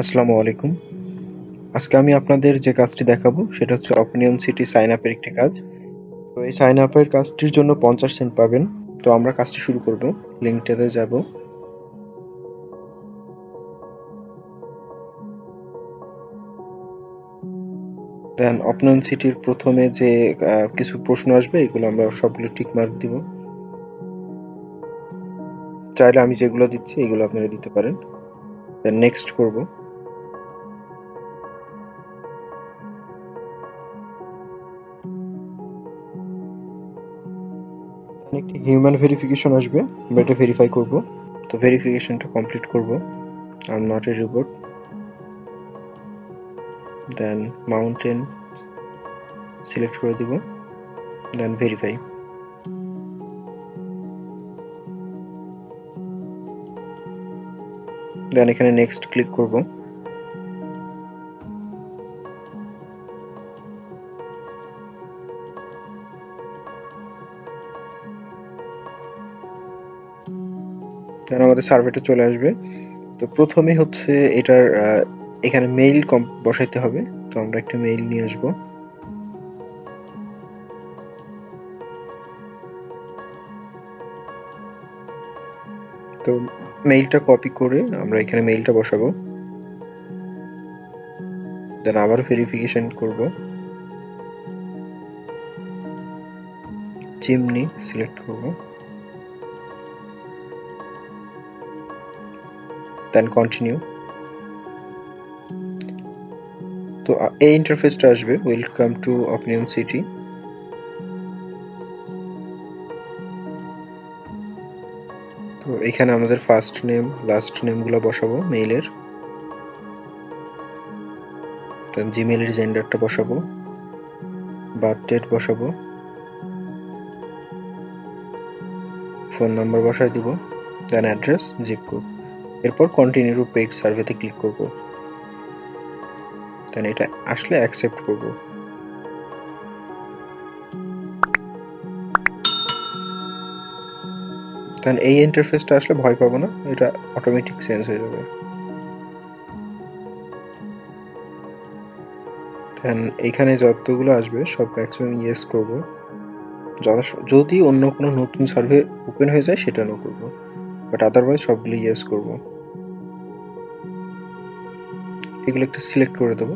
আসসালামু আলাইকুম। আজকে আমি আপনাদের যে কাজটি দেখাবো সেটা হচ্ছে অপিনিয়ন সিটি সাইন আপের একটি কাজ। তো এই সাইন আপের কাজটির জন্য 50 সেন্ট পাবেন। তো আমরা কাজটি শুরু করব। লিঙ্কটাতে যাব। দেন অপিনিয়ন সিটির প্রথমে যে কিছু প্রশ্ন আসবে এগুলো আমরা সবগুলো টিক মার্ক দিব। চাইলে আমি যেগুলো দিচ্ছি এগুলো আপনারা দিতে পারেন। দেন নেক্সট করব। একটি হিউম্যান ভেরিফিকেশন আসবে, আমরা এটা ভেরিফাই করব। তো ভেরিফিকেশনটা কমপ্লিট করব। I am not a robot. Then mountain select করে দিব। দেন ভেরিফাই। দেন এখানে নেক্সট ক্লিক করব। দেন আমাদের সার্ভেটা চলে আসবে। তো প্রথমে হচ্ছে এটার এখানে মেইল বসাইতে হবে। তো আমরা একটা মেইল নিয়ে আসব। তো মেইলটা কপি করে আমরা এখানে মেইলটা বসাবো। দেন আবার ভেরিফিকেশন করব। চিমনি সিলেক্ট করব। Then continue. তো এই ইন্টারফেসটা আসবে, ওয়েলকাম টু অপিনিয়ন সিটি। তো এখানে আমাদের ফার্স্ট নেম লাস্ট নেমগুলো বসাবো মেইলের। দেন জিমেইলের জেন্ডারটা বসাবো, বার্থ ডেট বসাবো, ফোন নাম্বার বসাই দিব, দেন অ্যাড্রেস, জিপ কোড। এরপর কন্টিনিউ টু পেইড সার্ভেতে ক্লিক করব। দেন এটা আসলে অ্যাকসেপ্ট করব। দেন এই ইন্টারফেসটা আসলে ভয় পাবো না, এটা অটোমেটিক চেঞ্জ হয়ে যাবে। দেন এখানে যতগুলো আসবে সব ম্যাক্সিমাম ইয়েস করব। যদি অন্য কোনো নতুন সার্ভে ওপেন হয়ে যায় সেটা নো করব, বাট আদারওয়াইজ সবগুলো ইয়েস করব। এগুলো একটু সিলেক্ট করে দেবো।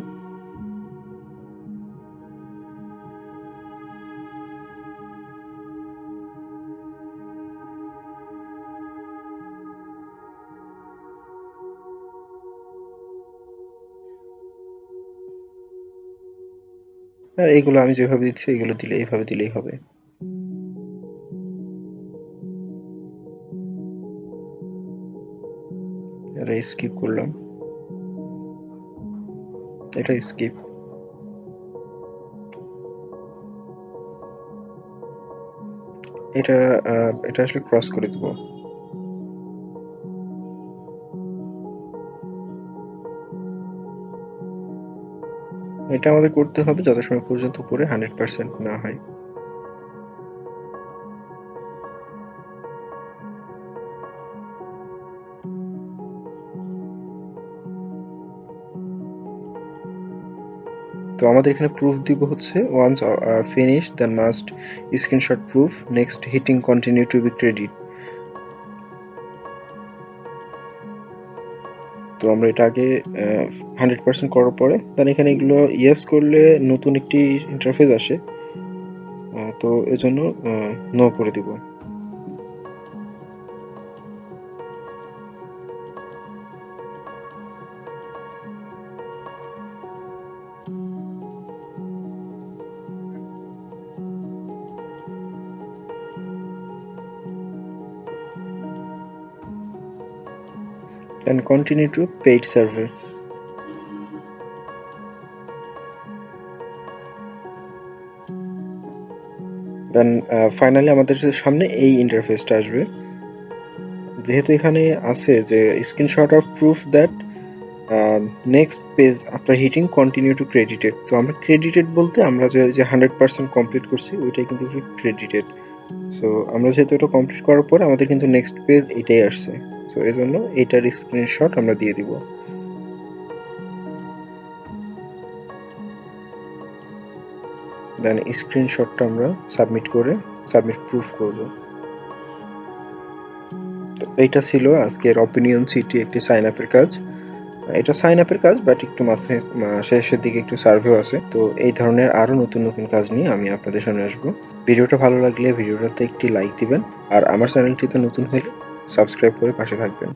আর এগুলো আমি যেভাবে দিচ্ছি এগুলো দিলে এইভাবে দিলেই হবে। এটা স্কিপ করলাম, এটা স্কিপ। এটা এটা আসলে ক্রস করে দেবো। এটা আমাদের করতে হবে যত সময় পর্যন্ত উপরে 100% না হয়। তো আমাদের এখানে প্রুফ দিব হচ্ছে once finish then must screenshot proof next hitting continue to be credit. তো আমরা এটা আগে 100% করার পরে দেন এখানে এগুলো ইয়েস করলে নতুন একটি ইন্টারফেস আসে। তো এজন্য নো করে দিব। Then continue to paid survey. Then finally আমাদের সামনে এই ইন্টারফেসটা আসবে। যেহেতু এখানে আছে যে screenshot of proof that next page after hitting continue to credited. তো আমরা ক্রেডিটেড বলতে আমরা যে 100% কমপ্লিট করছি ওইটাই কিন্তু ক্রেডিটেড। সো আমরা যেহেতু এটা কমপ্লিট করার পর আমাদের কিন্তু নেক্সট পেজ এটাই আসছে। সো এই জন্য এটার স্ক্রিনশট আমরা দিয়ে দিব। দেন স্ক্রিনশটটা আমরা সাবমিট করে সাবমিট প্রুফ করব। তো এইটা ছিল আজকের অপিনিয়ন সিটি একটি সাইন আপের কাজ। এটা সাইন আপের কাজ, বাট একটু শেষের দিকে একটু সার্ভেও আছে। তো এই ধরনের আরো নতুন নতুন কাজ নিয়ে আমি আপনাদের সামনে আসবো। ভিডিওটা ভালো লাগলে ভিডিওটাতে একটি লাইক দিবেন, আর আমার চ্যানেলটিতে নতুন হলে সাবস্ক্রাইব করে পাশে থাকবেন।